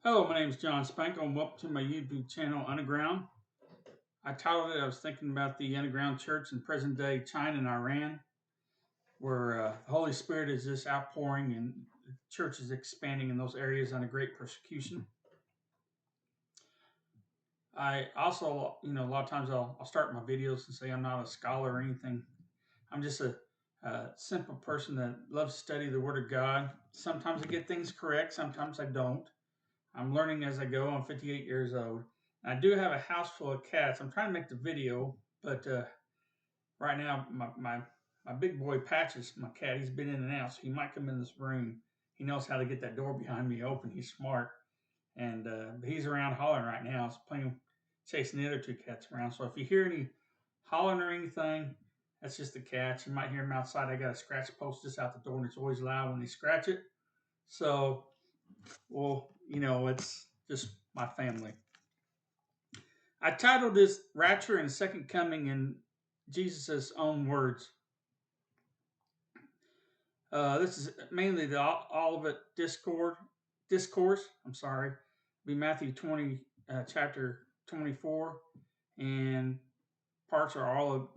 Hello, my name is John Spanko, and welcome to my YouTube channel, Underground. I titled it, I was thinking about the underground church in present day China and Iran, where the Holy Spirit is just outpouring and the church is expanding in those areas under great persecution. I also, a lot of times I'll start my videos and say I'm not a scholar or anything. I'm just a simple person that loves to study the Word of God. Sometimes I get things correct, sometimes I don't. I'm learning as I go. I'm 58 years old. I do have a house full of cats. I'm trying to make the video, but right now my big boy Patches, my cat, he's been in and out, so he might come in this room. He knows how to get that door behind me open. He's smart, and he's around hollering right now. He's playing, chasing the other two cats around. So if you hear any hollering or anything, that's just the cats. You might hear them outside. I got a scratch post just out the door, and it's always loud when they scratch it. So, well, it's just my family. I titled this Rapture and Second Coming in Jesus' own words. This is mainly the Olivet discourse. I'm sorry. It'll be Matthew 20, chapter 24, and parts are all of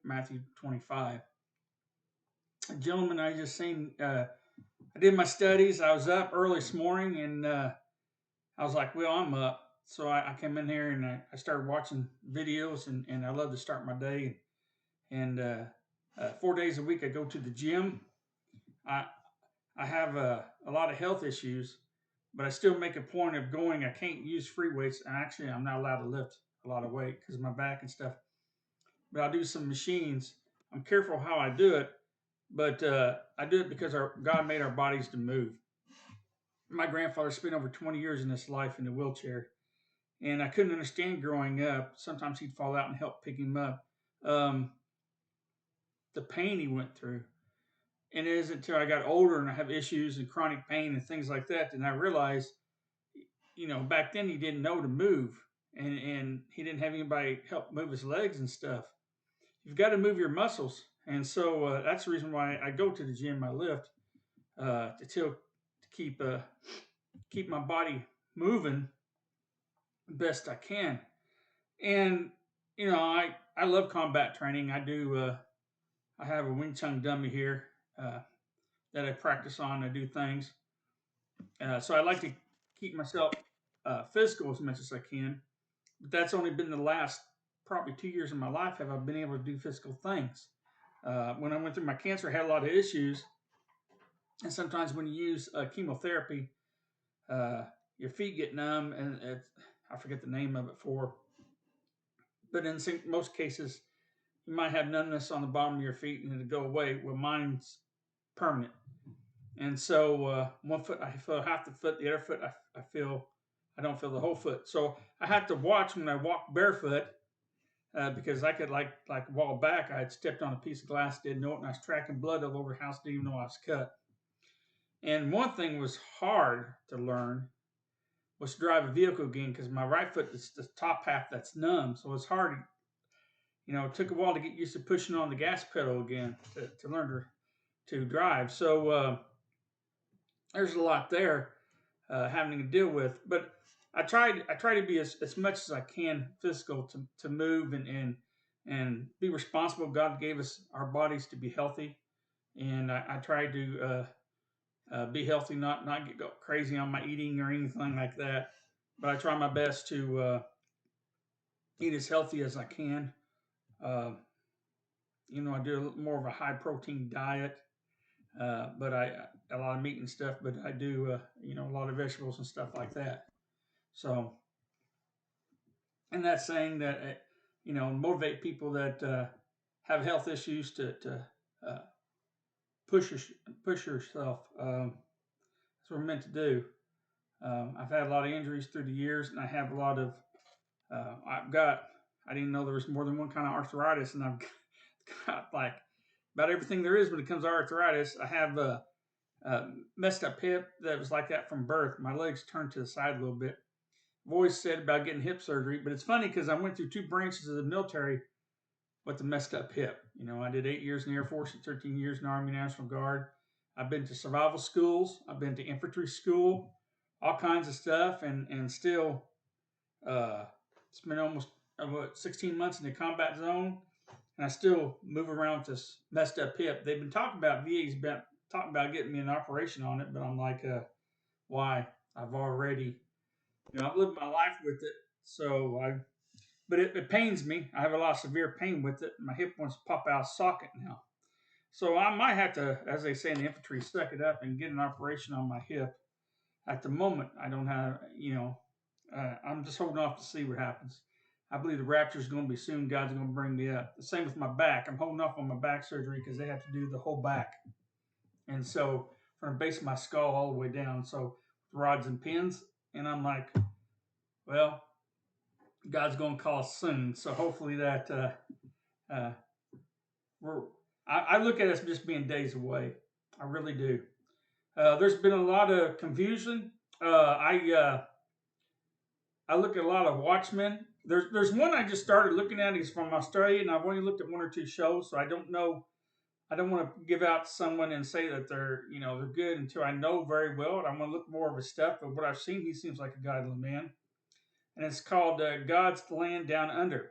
Matthew 25. Gentlemen, I just seen. I did my studies. I was up early this morning, and I was like, "Well, I'm up." So I came in here and I started watching videos, and I love to start my day. And 4 days a week I go to the gym. I I have a lot of health issues, but I still make a point of going. I can't use free weights, and actually I'm not allowed to lift a lot of weight because of my back and stuff. But I'll do some machines. I'm careful how I do it, but I do it because God made our bodies to move. My grandfather spent over 20 years in this life in a wheelchair, and I couldn't understand growing up. Sometimes he'd fall out and help pick him up. The pain he went through. And it isn't until I got older and I have issues and chronic pain and things like that, and I realized, back then he didn't know to move, and he didn't have anybody help move his legs and stuff. You've got to move your muscles, and so that's the reason why I go to the gym. I lift to keep my body moving best I can. And I love combat training. I do. I have a Wing Chun dummy here that I practice on. I do things. So I like to keep myself physical as much as I can. But that's only been the last probably 2 years of my life have I been able to do physical things. When I went through my cancer, I had a lot of issues. And sometimes when you use chemotherapy, your feet get numb, and I forget the name of it for. But in most cases, you might have numbness on the bottom of your feet and it'll go away. Well, mine's permanent. And so one foot I feel half the foot, the other foot I don't feel the whole foot. So I had to watch when I walk barefoot because I could like a while back I had stepped on a piece of glass, didn't know it, and I was tracking blood all over the house, didn't even know I was cut. And one thing was hard to learn was to drive a vehicle again because my right foot is the top half that's numb, so it's hard. It took a while to get used to pushing on the gas pedal again to learn to drive. So there's a lot there having to deal with. But I try to be as much as I can physical to move and be responsible. God gave us our bodies to be healthy, and I try to be healthy, not go crazy on my eating or anything like that. But I try my best to eat as healthy as I can. Uh, I do more of a high protein diet. But I a lot of meat and stuff. But I do a lot of vegetables and stuff like that. So, and that's saying that motivate people that have health issues to push push yourself. That's what we're meant to do. I've had a lot of injuries through the years, and I have a lot of. I didn't know there was more than one kind of arthritis, and I've got like about everything there is when it comes to arthritis. I have messed up hip that was like that from birth. My legs turned to the side a little bit. I've always said about getting hip surgery, but it's funny because I went through two branches of the military with the messed up hip. I did 8 years in the Air Force and 13 years in the Army National Guard. I've been to survival schools. I've been to infantry school. all kinds of stuff, and still it's been almost 16 months in the combat zone, and I still move around with this messed up hip. They've been talking about VA's been talking about getting me an operation on it, but I'm like, why? I've already, I've lived my life with it, so but it pains me. I have a lot of severe pain with it. My hip wants to pop out of socket now. So I might have to, as they say in the infantry, suck it up and get an operation on my hip. At the moment, I don't have, I'm just holding off to see what happens. I believe the Rapture is going to be soon. God's going to bring me up. The same with my back. I'm holding off on my back surgery because they have to do the whole back. And so from the base of my skull all the way down. So rods and pins. And I'm like, well, God's going to call us soon. So hopefully that uh, we're. I look at us just being days away. I really do. There's been a lot of confusion. I look at a lot of Watchmen. There's one I just started looking at. He's from Australia, and I've only looked at one or two shows, so I don't know. I don't want to give out to someone and say that they're good until I know very well. And I want to look more of his stuff. But what I've seen, he seems like a godly man, and it's called God's Land Down Under.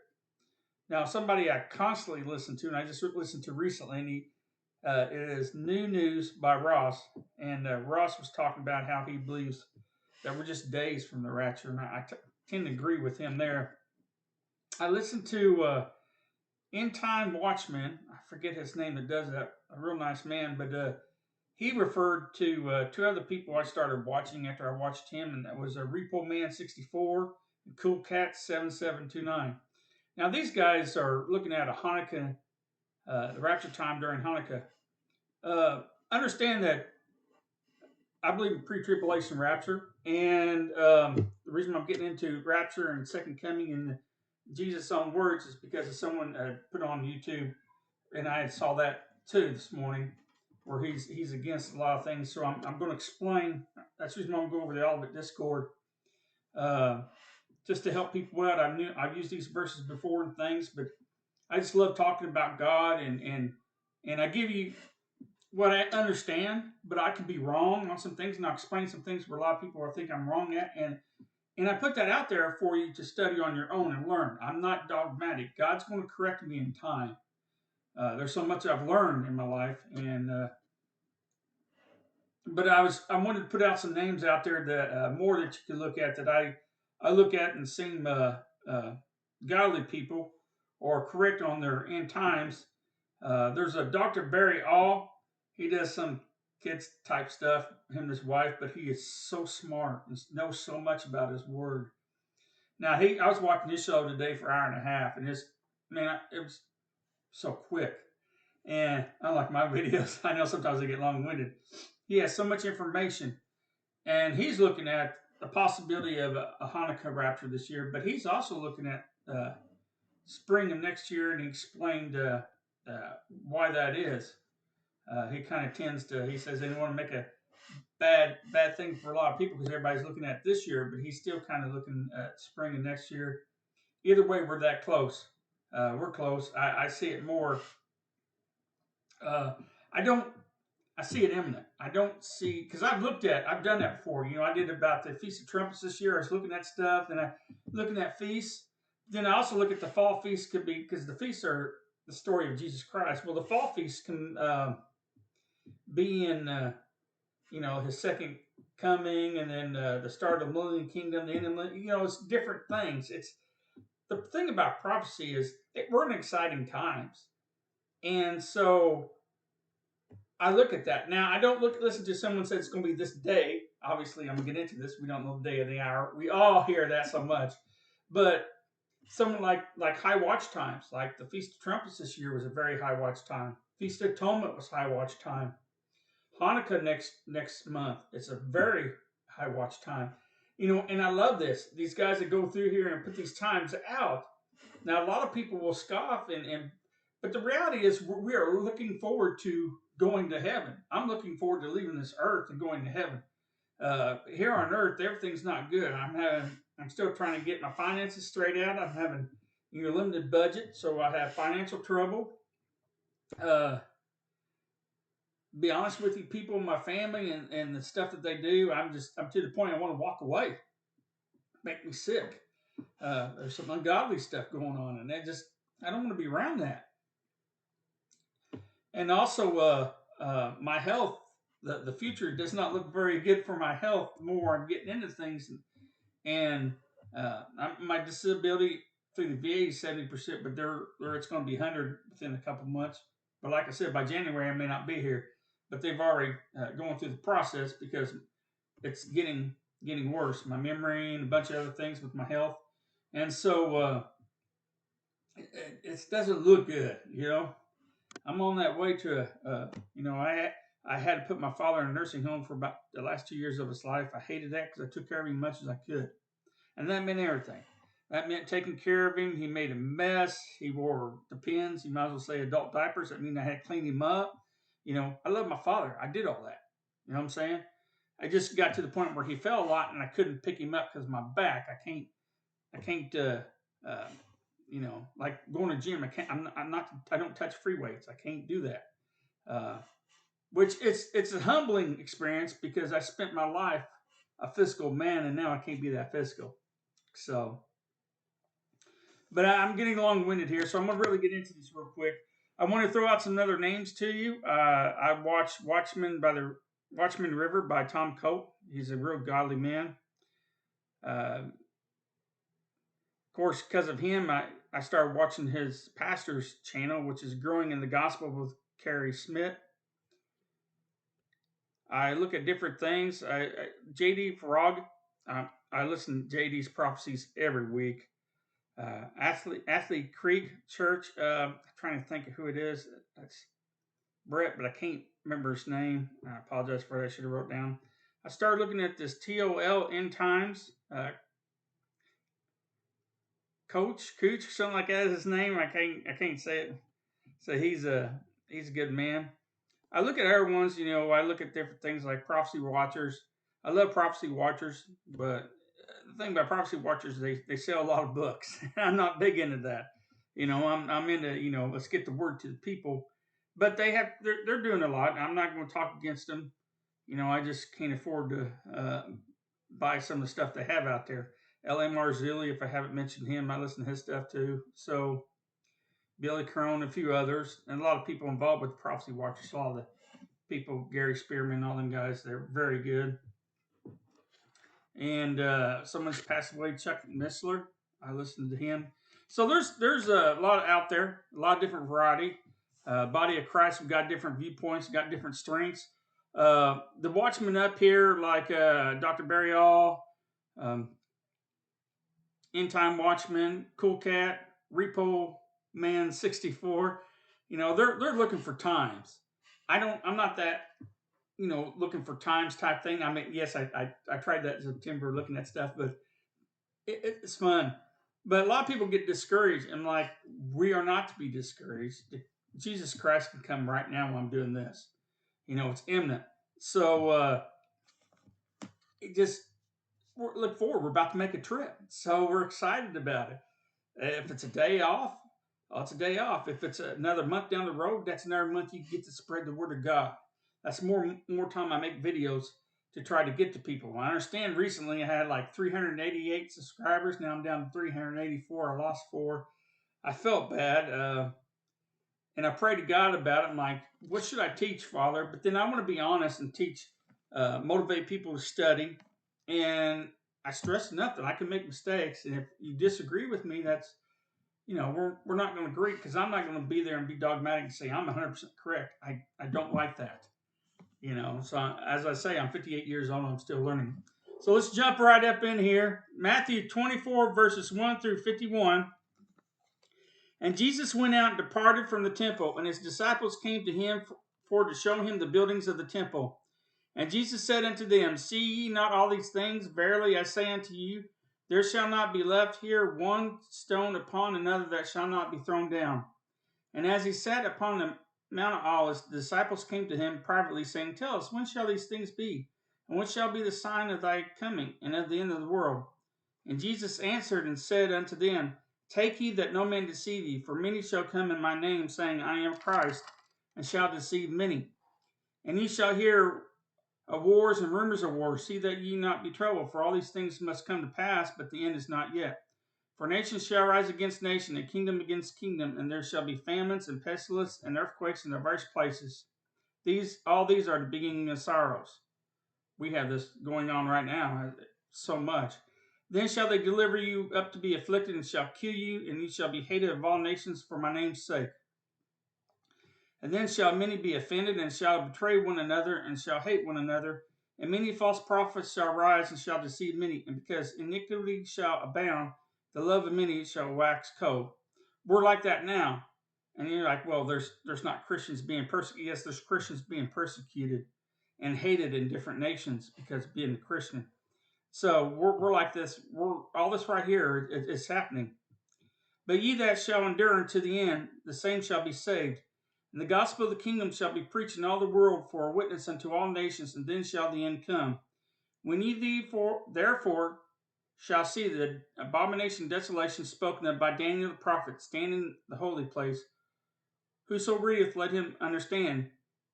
Now, somebody I constantly listen to, and I just listened to recently, and it is New News by Ross, and Ross was talking about how he believes that we're just days from the rapture, and I tend to agree with him there. I listened to End Time Watchmen. I forget his name that does that. A real nice man, but he referred to two other people I started watching after I watched him, and that was Repo Man 64 and Cool Cat 7729. Now these guys are looking at a Hanukkah, the rapture time during Hanukkah. Understand that I believe in pre-tribulation rapture, and the reason I'm getting into rapture and second coming and Jesus' own words is because of someone put on YouTube, and I saw that too this morning, where he's against a lot of things. So I'm going to explain. That's the reason I'm going to go over the Olivet Discord, uh, just to help people out. I've used these verses before and things, but I just love talking about God, and I give you what I understand, but I could be wrong on some things, and I'll explain some things where a lot of people think I'm wrong at, and I put that out there for you to study on your own and learn. I'm not dogmatic. God's going to correct me in time. There's so much I've learned in my life, and but I wanted to put out some names out there that more that you could look at that I look at and seem godly people or correct on their end times. There's a Dr. Barry All. He does some kids type stuff, him and his wife, but he is so smart and knows so much about his word. Now I was watching his show today for an hour and a half, and it was so quick. And unlike my videos, I know sometimes they get long winded. He has so much information, and he's looking at the possibility of a Hanukkah rapture this year, but he's also looking at spring of next year, and he explained why that is. He kind of tends to. He says they don't want to make a bad thing for a lot of people because everybody's looking at this year, but he's still kind of looking at spring of next year. Either way, we're that close. We're close. I see it more. I don't. I see it imminent. I don't see because I've done that before. I did about the Feast of Trumpets this year. I was looking at stuff, and I looking at feasts. Then I also look at the fall feast could be because the feasts are the story of Jesus Christ. Well, the fall feast can be in his second coming, and then the start of the Millennium Kingdom. The end of it's different things. It's the thing about prophecy is we're in exciting times, and so I look at that. Now, I don't listen to someone say it's going to be this day. Obviously, I'm going to get into this. We don't know the day or the hour. We all hear that so much. But someone like high watch times, like the Feast of Trumpets this year was a very high watch time. Feast of Atonement was high watch time. Hanukkah next month, it's a very high watch time. And I love this. These guys that go through here and put these times out. Now, a lot of people will scoff, but the reality is we are looking forward to going to heaven. I'm looking forward to leaving this earth and going to heaven. Here on earth, everything's not good. I'm still trying to get my finances straight out. I'm having limited budget, so I have financial trouble. be honest with you, people in my family and the stuff that they do, I'm to the point I want to walk away. Make me sick. There's some ungodly stuff going on, and I don't want to be around that. And also, my health, the future does not look very good for my health. The more I'm getting into things, and my disability through the VA is 70%, but it's going to be 100 within a couple months. But like I said, by January I may not be here. But they've already going through the process because it's getting worse. My memory and a bunch of other things with my health, and so it doesn't look good. I'm on that way to I had to put my father in a nursing home for about the last 2 years of his life. I hated that because I took care of him as much as I could. And that meant everything. That meant taking care of him. He made a mess. He wore the pins. You might as well say adult diapers. That means I had to clean him up. I love my father. I did all that. You know what I'm saying? I just got to the point where he fell a lot and I couldn't pick him up because of my back. I can't, like going to the gym. I don't touch free weights. I can't do that. Which it's a humbling experience because I spent my life a physical man and now I can't be that physical. So, but I'm getting long-winded here, so I'm gonna really get into this real quick. I want to throw out some other names to you. I watched Watchmen by the Watchmen River by Tom Cope. He's a real godly man. Of course, because of him, I started watching his pastor's channel, which is Growing in the Gospel with Carrie Smith. I look at different things. JD Frog, I listen to JD's prophecies every week. Athlete Creek Church. I'm trying to think of who it is. That's Brett, but I can't remember his name. I apologize for that. I should have wrote down. I started looking at this TOL End Times. Coach, something like that is his name. I can't say it. So he's a good man. I look at other ones, I look at different things like Prophecy Watchers. I love Prophecy Watchers, but the thing about Prophecy Watchers, they sell a lot of books. I'm not big into that. I'm into, let's get the word to the people. But they're doing a lot. I'm not going to talk against them. I just can't afford to buy some of the stuff they have out there. L.A. Marzulli, if I haven't mentioned him, I listen to his stuff too. So Billy Crone, a few others, and a lot of people involved with the Prophecy Watchers. A lot of the people, Gary Spearman, all them guys, they're very good. And someone's passed away, Chuck Missler. I listened to him. So there's a lot out there, a lot of different variety. Body of Christ, we've got different viewpoints, got different strengths. The Watchmen up here, like Dr. Barry All, End Time Watchman, Cool Cat, Repo Man 64. They're looking for times. I'm not that, looking for times type thing. I mean, yes, I tried that in September looking at stuff, but it's fun. But a lot of people get discouraged. And like, we are not to be discouraged. Jesus Christ can come right now while I'm doing this. It's imminent. So look forward. We're about to make a trip. So we're excited about it. If it's a day off, it's a day off. If it's another month down the road, that's another month you get to spread the word of God. That's more time I make videos to try to get to people. I understand recently I had like 388 subscribers. Now I'm down to 384. I lost 4. I felt bad. And I prayed to God about it. I'm like, what should I teach, Father? But then I want to be honest and teach, motivate people to study. And I stress nothing. I can make mistakes. And if you disagree with me, that's, we're not going to agree because I'm not going to be there and be dogmatic and say I'm 100% correct. I don't like that. So as I say, I'm 58 years old and I'm still learning. So let's jump right up in here. Matthew 24, verses 1 through 51. And Jesus went out and departed from the temple, and his disciples came to him for to show him the buildings of the temple. And Jesus said unto them, See ye not all these things? Verily I say unto you, there shall not be left here one stone upon another that shall not be thrown down. And as he sat upon the Mount of Olives, the disciples came to him privately, saying, Tell us, when shall these things be? And what shall be the sign of thy coming, and of the end of the world? And Jesus answered and said unto them, Take heed that no man deceive you, for many shall come in my name, saying, I am Christ, and shall deceive many. And ye shall hear of wars and rumors of wars. See that ye not be troubled, for all these things must come to pass, but the end is not yet. For nation shall rise against nation, and kingdom against kingdom, and there shall be famines and pestilence and earthquakes in diverse places. All these are the beginning of sorrows. We have this going on right now, so much. Then shall they deliver you up to be afflicted, and shall kill you, and ye shall be hated of all nations for my name's sake. And then shall many be offended, and shall betray one another, and shall hate one another. And many false prophets shall rise, and shall deceive many. And because iniquity shall abound, the love of many shall wax cold. We're like that now. And you're like, well, there's not Christians being persecuted. Yes, there's Christians being persecuted and hated in different nations because of being a Christian. So we're like this. All this right here is happening. But ye that shall endure unto the end, the same shall be saved. And the gospel of the kingdom shall be preached in all the world for a witness unto all nations, and then shall the end come. When ye therefore shall see the abomination and desolation spoken of by Daniel the prophet stand in the holy place, whoso readeth, let him understand.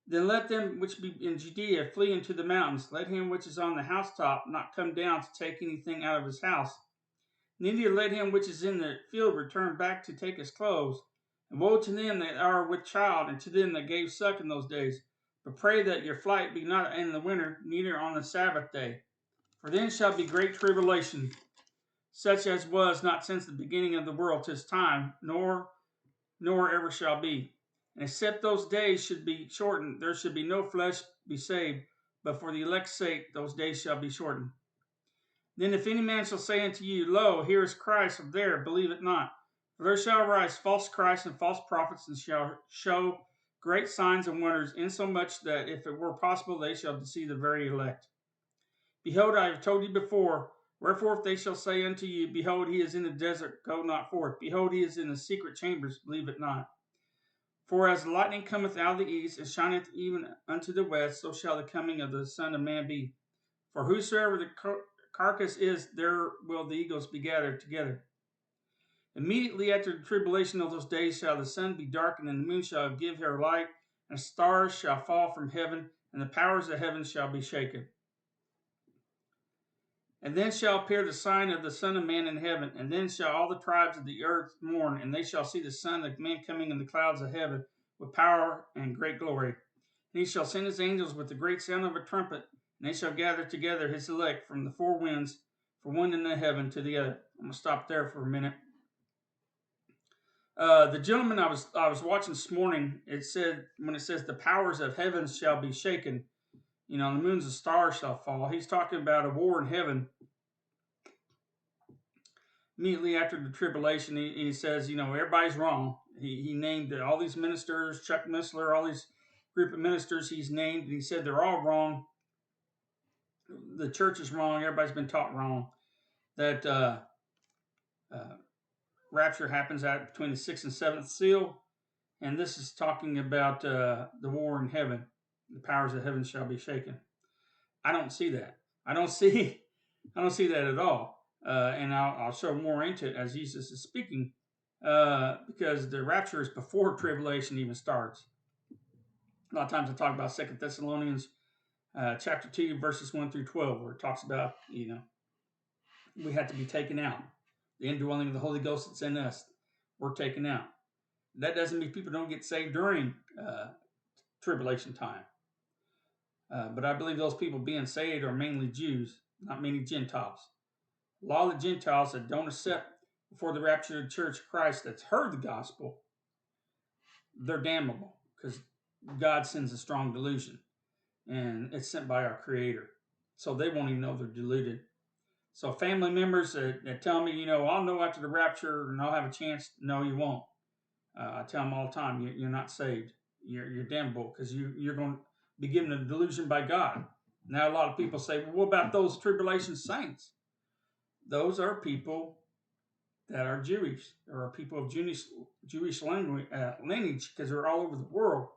Then let them which be in Judea flee into the mountains. Let him which is on the housetop not come down to take anything out of his house. Neither let him which is in the field return back to take his clothes. And woe to them that are with child, and to them that gave suck in those days. But pray that your flight be not in the winter, neither on the Sabbath day. For then shall be great tribulation, such as was not since the beginning of the world to this time, nor ever shall be. And except those days should be shortened, there should be no flesh be saved, but for the elect's sake those days shall be shortened. Then if any man shall say unto you, Lo, here is Christ, or there, believe it not. For there shall arise false Christs and false prophets, and shall show great signs and wonders, insomuch that if it were possible, they shall deceive the very elect. Behold, I have told you before. Wherefore, if they shall say unto you, Behold, he is in the desert, go not forth. Behold, he is in the secret chambers, believe it not. For as the lightning cometh out of the east, and shineth even unto the west, so shall the coming of the Son of Man be. For whosoever the carcass is, there will the eagles be gathered together. Immediately after the tribulation of those days shall the sun be darkened, and the moon shall give her light, and the stars shall fall from heaven, and the powers of heaven shall be shaken. And then shall appear the sign of the Son of Man in heaven, and then shall all the tribes of the earth mourn, and they shall see the Son of Man coming in the clouds of heaven with power and great glory. And he shall send his angels with the great sound of a trumpet, and they shall gather together his elect from the four winds, from one end of heaven to the other. I'm going to stop there for a minute. The gentleman I was watching this morning, it said, when it says the powers of heaven shall be shaken, the moons and stars shall fall. He's talking about a war in heaven. Immediately after the tribulation, he says, everybody's wrong. He named all these ministers, Chuck Missler, all these group of ministers he's named, and he said they're all wrong. The church is wrong. Everybody's been taught wrong. That rapture happens out between the sixth and seventh seal, and this is talking about the war in heaven. The powers of heaven shall be shaken. I don't see that. I don't see that at all. And I'll show more into it as Jesus is speaking, because the rapture is before tribulation even starts. A lot of times I talk about 2 Thessalonians chapter 2, verses 1 through 12, where it talks about, we have to be taken out. The indwelling of the Holy Ghost that's in us, we're taken out. That doesn't mean people don't get saved during tribulation time. But I believe those people being saved are mainly Jews, not many Gentiles. A lot of the Gentiles that don't accept before the rapture of the Church of Christ that's heard the gospel, they're damnable because God sends a strong delusion, and it's sent by our Creator. So they won't even know they're deluded. So family members that tell me, I'll know after the rapture and I'll have a chance. No, you won't. I tell them all the time, you're not saved. You're damnable because you're going to be given a delusion by God. Now a lot of people say, well, what about those tribulation saints? Those are people that are Jewish, or are people of Jewish lineage, because they're all over the world,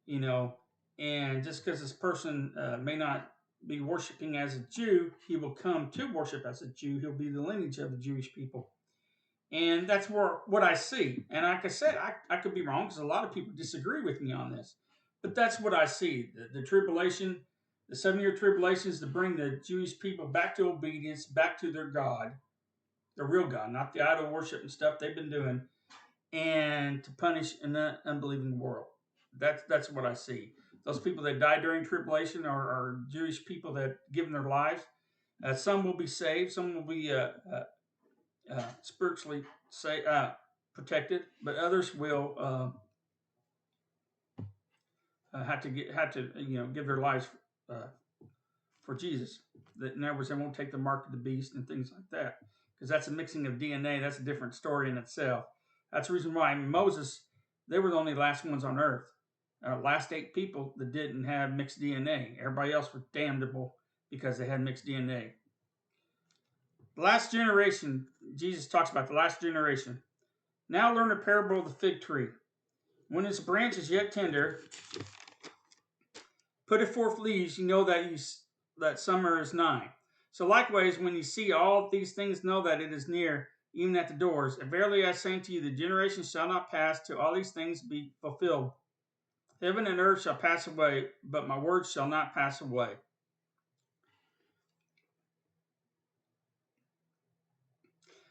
and just because this person may not be worshiping as a Jew, he will come to worship as a Jew. He'll be the lineage of the Jewish people. And that's what I see. And like I said, I could be wrong because a lot of people disagree with me on this. But that's what I see. The tribulation, the 7 year tribulation is to bring the Jewish people back to obedience, back to their God, the real God, not the idol worship and stuff they've been doing, and to punish an unbelieving world. That's what I see. Those people that died during tribulation are Jewish people that given their lives. Some will be saved, some will be spiritually protected, but others will have to give their lives uh, for Jesus. That in other words, they won't take the mark of the beast and things like that, because that's a mixing of DNA. That's a different story in itself. That's the reason why Moses, they were the only last ones on earth, last 8 people that didn't have mixed DNA. Everybody else was damnable because they had mixed DNA. The last generation, Jesus talks about the last generation. Now learn the parable of the fig tree. When its branch is yet tender, put it forth leaves, you know that summer is nigh. So likewise, when you see all these things, know that it is near, even at the doors. And verily I say unto you, the generation shall not pass till all these things be fulfilled. Heaven and earth shall pass away, but my words shall not pass away.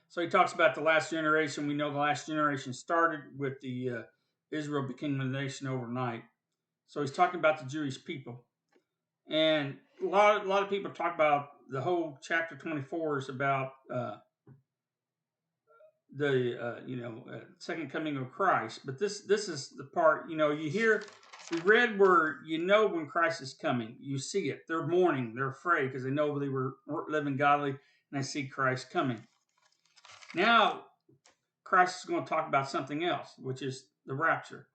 So he talks about the last generation. We know the last generation started with the Israel became a nation overnight. So he's talking about the Jewish people. And a lot of people talk about the whole chapter 24 is about the second coming of Christ. But this is the part we read where when Christ is coming. You see it. They're mourning. They're afraid because they know they weren't living godly, and they see Christ coming. Now Christ is going to talk about something else, which is the rapture.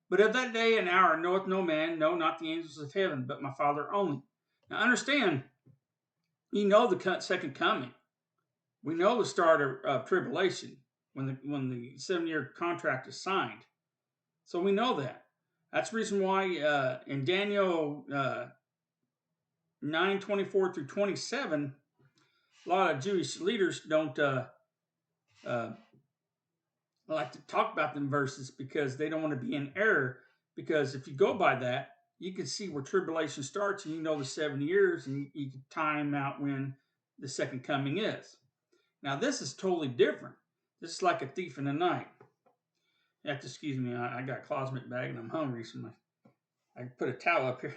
But of that day and hour knoweth no man, no, not the angels of heaven, but my Father only. Now understand, the second coming. We know the start of tribulation when the 7 year contract is signed. So we know that. That's the reason why in Daniel 9:24 through 27, a lot of Jewish leaders don't like to talk about them verses because they don't want to be in error. Because if you go by that, you can see where tribulation starts, and the 7 years, and you can time out when the second coming is. Now this is totally different. This is like a thief in the night. You have to excuse me. I got a closet bag and I'm hungry, so I put a towel up here.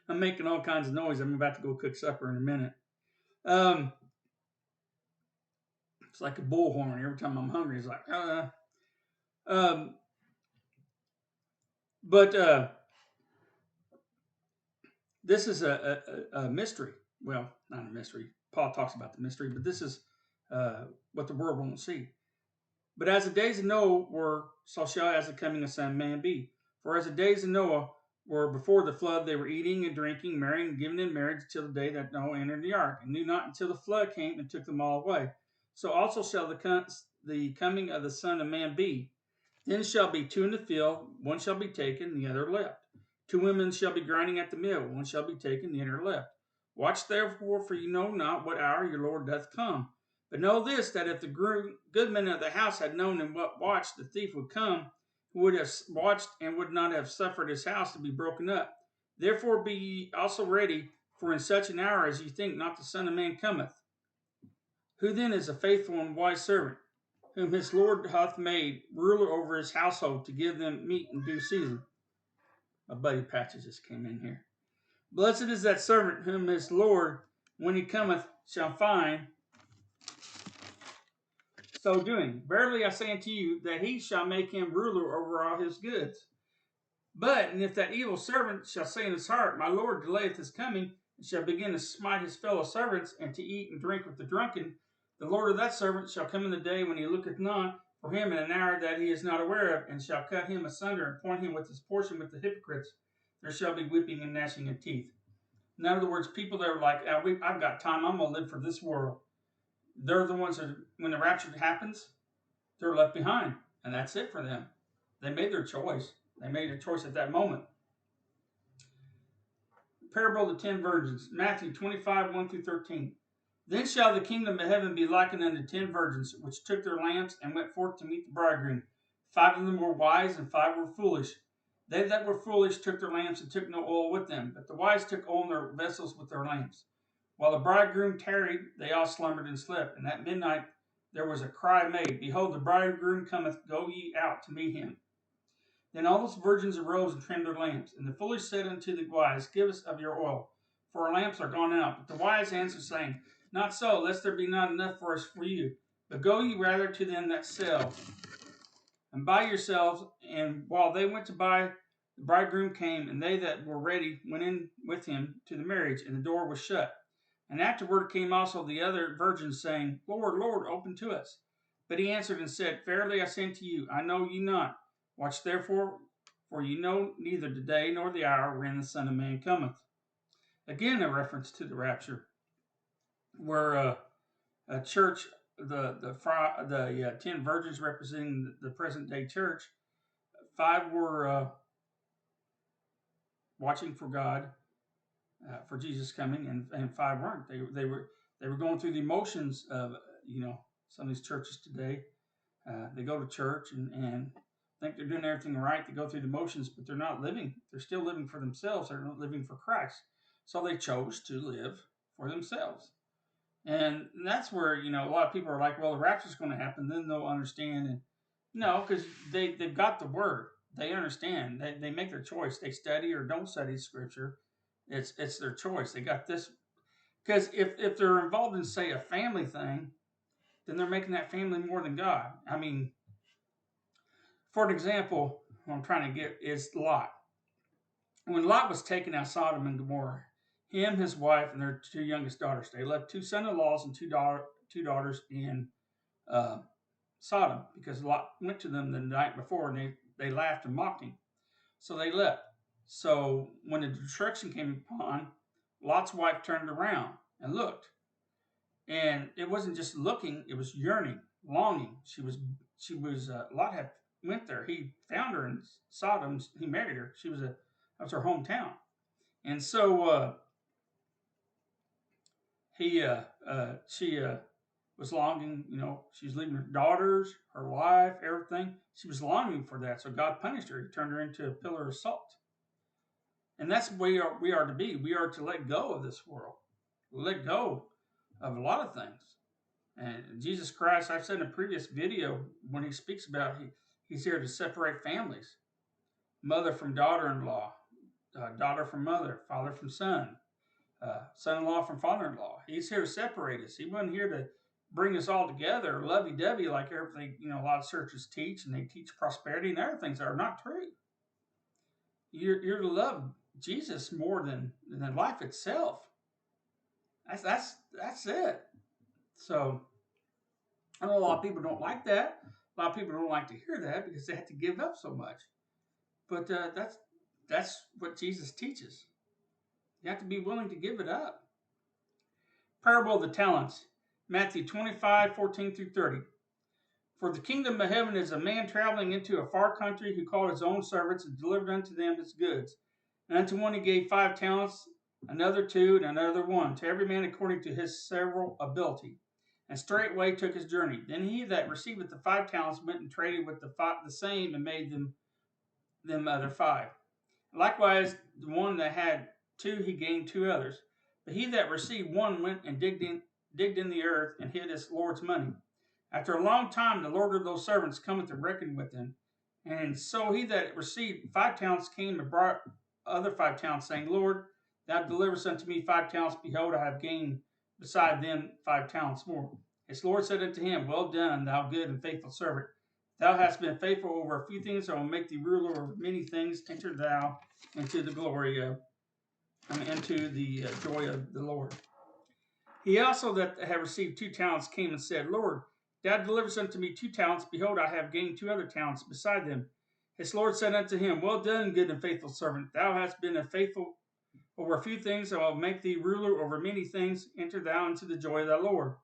I'm making all kinds of noise. I'm about to go cook supper in a minute. It's like a bullhorn. Every time I'm hungry, it's like, But this is a mystery. Well, not a mystery. Paul talks about the mystery, but this is what the world won't see. But as the days of Noah were, so shall as the coming of Son of Man be. For as the days of Noah were before the flood, they were eating and drinking, marrying and giving in marriage till the day that Noah entered the ark, and knew not until the flood came and took them all away. So also shall the coming of the Son of Man be. Then shall be 2 in the field, one shall be taken, the other left. 2 women shall be grinding at the mill, one shall be taken, the other left. Watch therefore, for you know not what hour your Lord doth come. But know this, that if the good men of the house had known in what watch the thief would come, he would have watched and would not have suffered his house to be broken up. Therefore be ye also ready, for in such an hour as ye think not the Son of Man cometh. Who then is a faithful and wise servant, whom his Lord hath made ruler over his household to give them meat in due season? My buddy Patches just came in here. Blessed is that servant whom his Lord, when he cometh, shall find so doing. Verily I say unto you, that he shall make him ruler over all his goods. But, and if that evil servant shall say in his heart, my Lord delayeth his coming, and shall begin to smite his fellow servants, and to eat and drink with the drunken, the Lord of that servant shall come in the day when he looketh not for him in an hour that he is not aware of, and shall cut him asunder, and point him with his portion with the hypocrites. There shall be weeping and gnashing of teeth. In other words, people that are like, I've got time, I'm going to live for this world. They're the ones that, when the rapture happens, they're left behind. And that's it for them. They made their choice. They made their choice at that moment. Parable of the 10 virgins, Matthew 25, 1 through 13. Then shall the kingdom of heaven be likened unto 10 virgins, which took their lamps and went forth to meet the bridegroom. 5 of them were wise, and 5 were foolish. They that were foolish took their lamps and took no oil with them, but the wise took oil in their vessels with their lamps. While the bridegroom tarried, they all slumbered and slept. And at midnight there was a cry made, Behold, the bridegroom cometh, go ye out to meet him. Then all those virgins arose and trimmed their lamps. And the foolish said unto the wise, Give us of your oil, for our lamps are gone out. But the wise answered, saying, Not so, lest there be not enough for us for you. But go ye rather to them that sell, and buy yourselves. And while they went to buy, the bridegroom came, and they that were ready went in with him to the marriage, and the door was shut. And afterward came also the other virgins, saying, Lord, Lord, open to us. But he answered and said, Verily I say unto you, I know you not. Watch therefore, for you know neither the day nor the hour wherein the Son of Man cometh. Again, a reference to the rapture, where a church, the 10 virgins representing the present day church, 5 were watching for God, for Jesus coming, and 5 weren't. They were going through the emotions of some of these churches today. They go to church and think they're doing everything right. They go through the motions, but they're not living. They're still living for themselves. They're not living for Christ. So they chose to live for themselves. And that's where, a lot of people are like, well, the rapture's going to happen. Then they'll understand. And no, because they've got the word. They understand. They make their choice. They study or don't study scripture. It's their choice. They got this. Because if they're involved in, say, a family thing, then they're making that family more than God. I mean, for an example, what I'm trying to get is Lot. When Lot was taken out of Sodom and Gomorrah, him, his wife, and their 2 youngest daughters, they left 2 son-in-laws and two daughters in Sodom, because Lot went to them the night before and they laughed and mocked him. So they left. So when the destruction came upon, Lot's wife turned around and looked. And it wasn't just looking, it was yearning, longing. She was Lot had went there. He found her in Sodom. He married her. That was her hometown. And so she was longing, she was leaving her daughters, her wife, everything. She was longing for that. So God punished her. He turned her into a pillar of salt. And that's what we are to be. We are to let go of this world. Let go of a lot of things. And Jesus Christ, I've said in a previous video, when he speaks about he's here to separate families. Mother from daughter-in-law, daughter from mother, father from son, son-in-law from father-in-law. He's here to separate us. He wasn't here to bring us all together, lovey-dovey, like everything, a lot of churches teach, and they teach prosperity and other things that are not true. You're to love Jesus more than life itself. That's it. So I know a lot of people don't like that. A lot of people don't like to hear that because they have to give up so much. But that's what Jesus teaches. You have to be willing to give it up. Parable of the Talents, Matthew 25:14-30. For the kingdom of heaven is a man traveling into a far country, who called his own servants and delivered unto them his goods. And unto one he gave 5 talents, another 2, and another 1, to every man according to his several ability. And straightway took his journey. Then he that received the 5 talents went and traded with the same, and made them other 5. Likewise, the one that had 2, he gained 2 others. But he that received 1 went and digged in the earth, and hid his Lord's money. After a long time, the Lord of those servants cometh to reckon with them. And so he that received 5 talents came and brought other 5 talents, saying, Lord, thou deliverest unto me 5 talents. Behold, I have gained beside them 5 talents more. His Lord said unto him, Well done, thou good and faithful servant. Thou hast been faithful over a few things, I will make thee ruler over many things. Enter thou into the glory of, into the joy of the Lord. He also that had received 2 talents came and said, Lord, thou deliverest unto me 2 talents. Behold, I have gained 2 other talents beside them. His Lord said unto him, Well done, good and faithful servant. Thou hast been faithful over a few things, I will make thee ruler over many things. Enter thou into the joy of thy Lord.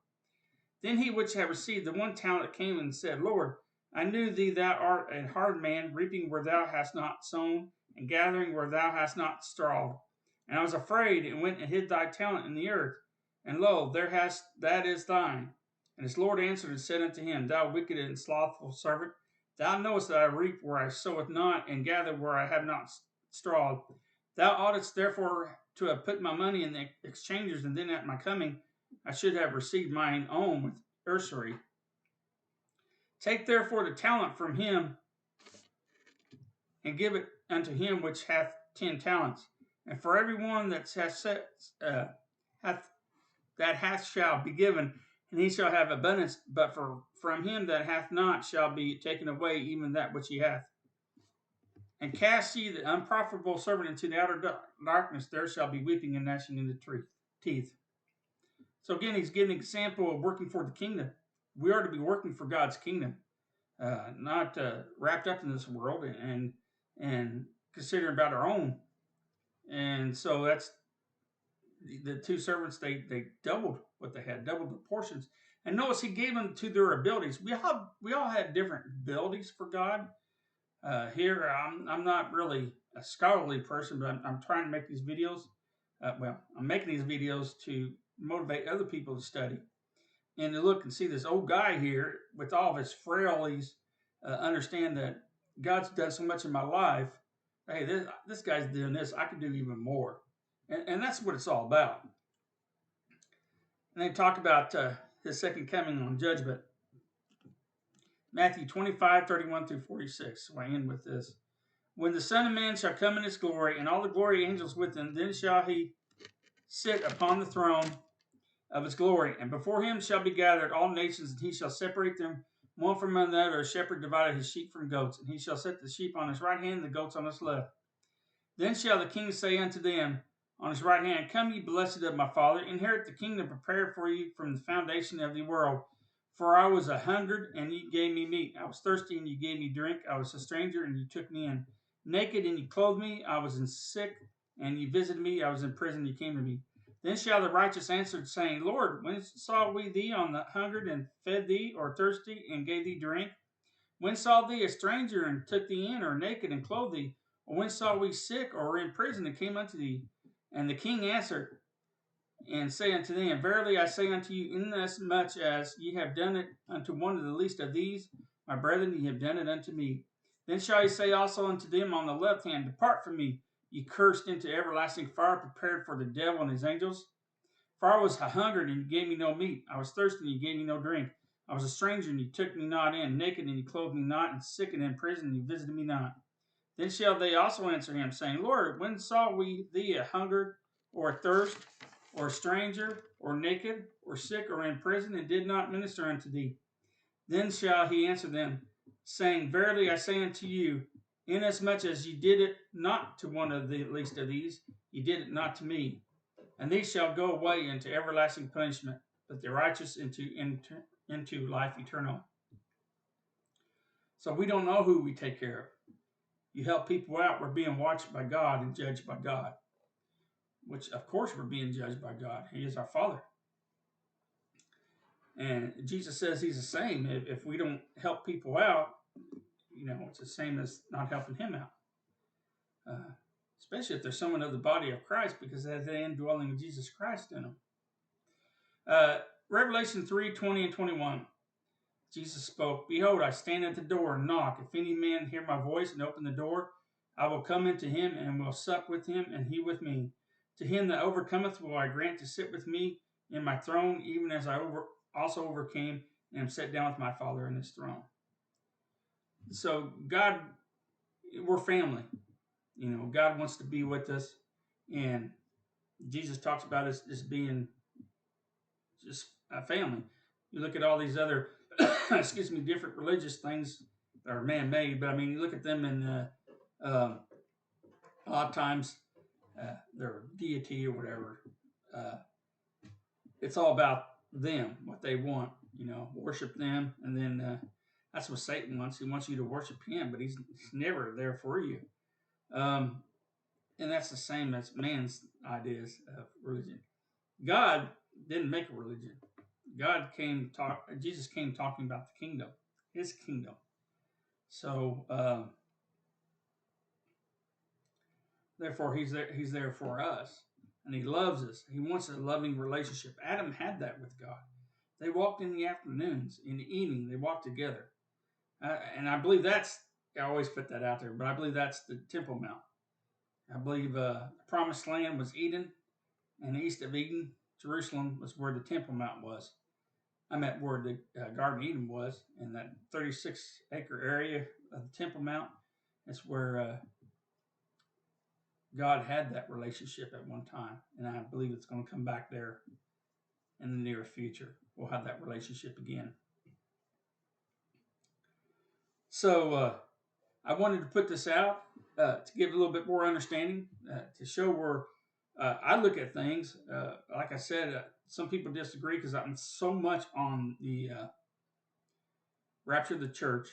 Then he which had received the 1 talent came and said, Lord, I knew thee, thou art a hard man, reaping where thou hast not sown, and gathering where thou hast not strawed. And I was afraid, and went and hid thy talent in the earth. And lo, that is thine. And his Lord answered and said unto him, Thou wicked and slothful servant, Thou knowest that I reap where I soweth not, and gather where I have not strawed. Thou oughtest therefore to have put my money in the exchangers, and then at my coming I should have received mine own with usury. Take therefore the talent from him, and give it unto him which hath 10 talents. And for every one that hath that hath shall be given, and he shall have abundance. But from him that hath not shall be taken away even that which he hath. And cast ye the unprofitable servant into the outer darkness; there shall be weeping and gnashing in the teeth. So again, he's giving an example of working for the kingdom. We are to be working for God's kingdom, not wrapped up in this world and considering about our own. And so that's the two servants. They doubled what they had, doubled the portions. And notice he gave them to their abilities. We all have different abilities for God. Here, I'm not really a scholarly person, but I'm trying to make these videos. I'm making these videos to motivate other people to study and to look and see this old guy here with all of his frailties, understand that God's done so much in my life. Hey, this guy's doing this. I can do even more. And that's what it's all about. And they talk about his second coming on judgment. Matthew 25:31 through 46. So I end with this. When the Son of Man shall come in his glory, and all the glory angels with him, then shall he sit upon the throne of his glory. And before him shall be gathered all nations, and he shall separate them one from another. A shepherd divided his sheep from goats. And he shall set the sheep on his right hand, and the goats on his left. Then shall the king say unto them on his right hand, Come, ye blessed of my Father, inherit the kingdom prepared for you from the foundation of the world. For I was a hungered, and ye gave me meat. I was thirsty, and ye gave me drink. I was a stranger, and ye took me in. Naked, and ye clothed me. I was sick, and ye visited me. I was in prison, and ye came to me. Then shall the righteous answer, saying, Lord, when saw we thee on the hungered, and fed thee, or thirsty, and gave thee drink? When saw thee a stranger, and took thee in, or naked, and clothed thee? Or when saw we sick, or in prison, and came unto thee? And the king answered, and say unto them, Verily I say unto you, inasmuch as ye have done it unto one of the least of these, my brethren, ye have done it unto me. Then shall he say also unto them on the left hand, Depart from me, ye cursed, into everlasting fire, prepared for the devil and his angels. For I was hungered, and ye gave me no meat. I was thirsty, and ye gave me no drink. I was a stranger, and ye took me not in. Naked, and ye clothed me not. And sick, and in prison, and ye visited me not. Then shall they also answer him, saying, Lord, when saw we thee a hungered, or athirst, or a stranger, or naked, or sick, or in prison, and did not minister unto thee? Then shall he answer them, saying, Verily I say unto you, inasmuch as ye did it not to one of the least of these, ye did it not to me. And these shall go away into everlasting punishment, but the righteous into life eternal. So we don't know who we take care of. You help people out, we're being watched by God and judged by God. Which, of course, we're being judged by God. He is our Father. And Jesus says he's the same. If we don't help people out, it's the same as not helping him out. Especially if there's someone of the body of Christ, because they have the indwelling of Jesus Christ in them. Revelation 3:20 and 21. Jesus spoke, Behold, I stand at the door and knock. If any man hear my voice and open the door, I will come into him and will sup with him, and he with me. To him that overcometh will I grant to sit with me in my throne, even as I also overcame and am set down with my Father in his throne. So God, we're family. God wants to be with us, and Jesus talks about us as being just a family. You look at all these other, different religious things that are man-made, but you look at them and a lot of times their deity or whatever, it's all about them, what they want, worship them, and then that's what Satan wants. He wants you to worship him, but he's never there for you. And that's the same as man's ideas of religion. God didn't make a religion. Jesus came talking about the kingdom, his kingdom. So, therefore, he's there for us, and he loves us. He wants a loving relationship. Adam had that with God. They walked in the afternoons, in the evening, they walked together. And I believe that's, I always put that out there, but I believe that's the Temple Mount. I believe the Promised Land was Eden, and east of Eden, Jerusalem was where the Temple Mount was. I meant where the Garden of Eden was, in that 36-acre area of the Temple Mount. That's where God had that relationship at one time, and I believe it's going to come back there in the near future. We'll have that relationship again. So I wanted to put this out to give a little bit more understanding, to show where I look at things. Like I said, some people disagree because I'm so much on the rapture of the church,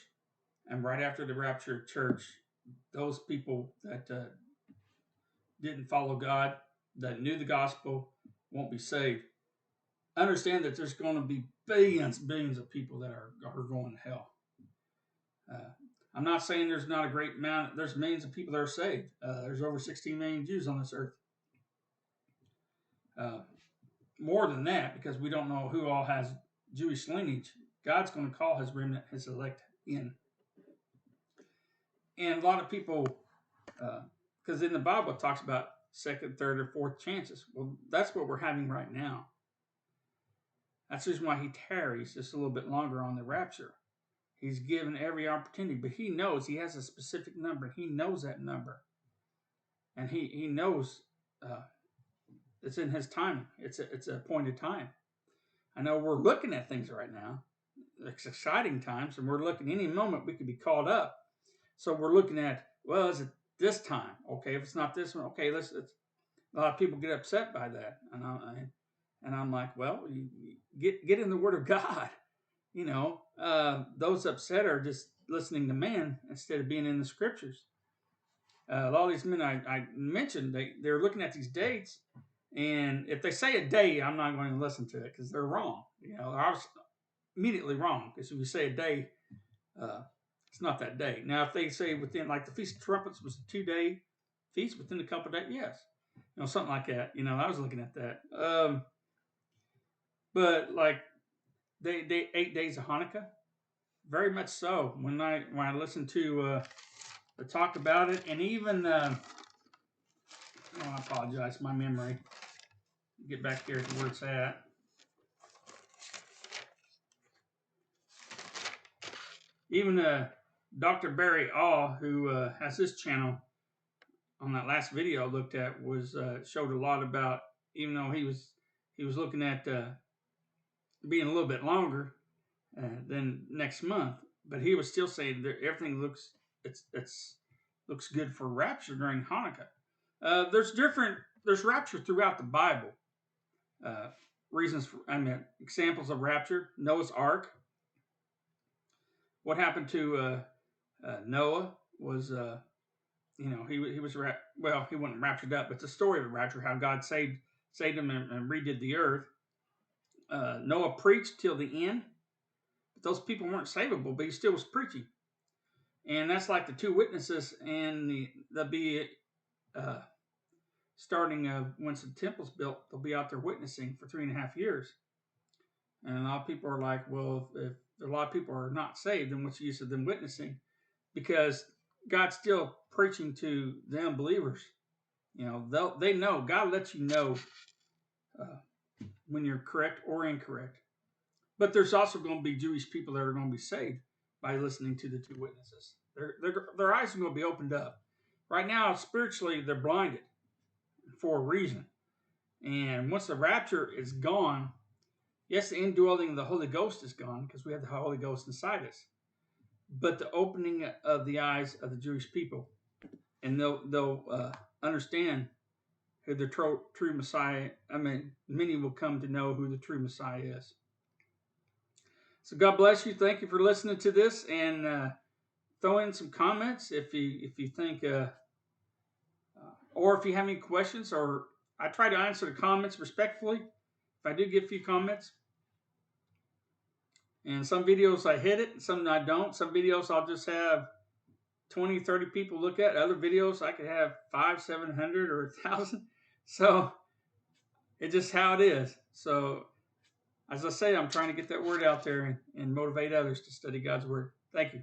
and right after the rapture of church, those people that didn't follow God, that knew the gospel, won't be saved. Understand that there's going to be billions of people that are going to hell. I'm not saying there's not a great amount. There's millions of people that are saved. There's over 16 million Jews on this earth. More than that, because we don't know who all has Jewish lineage. God's going to call his remnant, his elect, in. And a lot of people, because in the Bible it talks about second, third, or fourth chances. Well, that's what we're having right now. That's the reason why he tarries just a little bit longer on the rapture. He's given every opportunity, but he knows he has a specific number. He knows that number. And he knows it's in his timing. It's an appointed time. I know we're looking at things right now. It's exciting times, and we're looking any moment we could be called up. So we're looking at, well, is it this time? Okay, if it's not this one, okay, let's. A lot of people get upset by that, and I'm like, well, you get in the Word of God. You know, those upset are just listening to man instead of being in the Scriptures. A lot of these men I mentioned, they're looking at these dates, and if they say a day, I'm not going to listen to it because they're wrong. You know, they're immediately wrong, because if you say a day, it's not that day. Now, if they say within, like the Feast of Trumpets was a 2-day feast within a couple of days, yes, you know, something like that. You know, I was looking at that. But like they 8 days of Hanukkah, very much so. When I listened to the talk about it, and even I apologize, my memory. Get back here to where it's at. Even Dr. Barry Awe, who has this channel, on that last video I looked at, was showed a lot about, even though he was looking at being a little bit longer than next month, but he was still saying that everything looks good for rapture during Hanukkah. There's rapture throughout the Bible. Examples of rapture: Noah's Ark. What happened to Noah was, he was he wasn't raptured up, but it's the story of the rapture, how God saved him and redid the earth. Noah preached till the end, but those people weren't savable, but he still was preaching. And that's like the two witnesses, and they'll be starting once the temple's built, they'll be out there witnessing for 3.5 years. And a lot of people are like, well, if a lot of people are not saved, then what's the use of them witnessing? Because God's still preaching to the unbelievers. You know, they know. God lets you know when you're correct or incorrect. But there's also going to be Jewish people that are going to be saved by listening to the two witnesses. Their eyes are going to be opened up. Right now, spiritually, they're blinded for a reason. And once the rapture is gone, yes, the indwelling of the Holy Ghost is gone, because we have the Holy Ghost inside us. But the opening of the eyes of the Jewish people, and they'll understand who the true Messiah. Many will come to know who the true Messiah is. So God bless you. Thank you for listening to this, and throw in some comments if you think, or if you have any questions. Or I try to answer the comments respectfully. If I do get a few comments. And some videos I hit it, some I don't. Some videos I'll just have 20, 30 people look at. Other videos I could have 500, 700, or 1,000. So it's just how it is. So as I say, I'm trying to get that word out there and motivate others to study God's word. Thank you.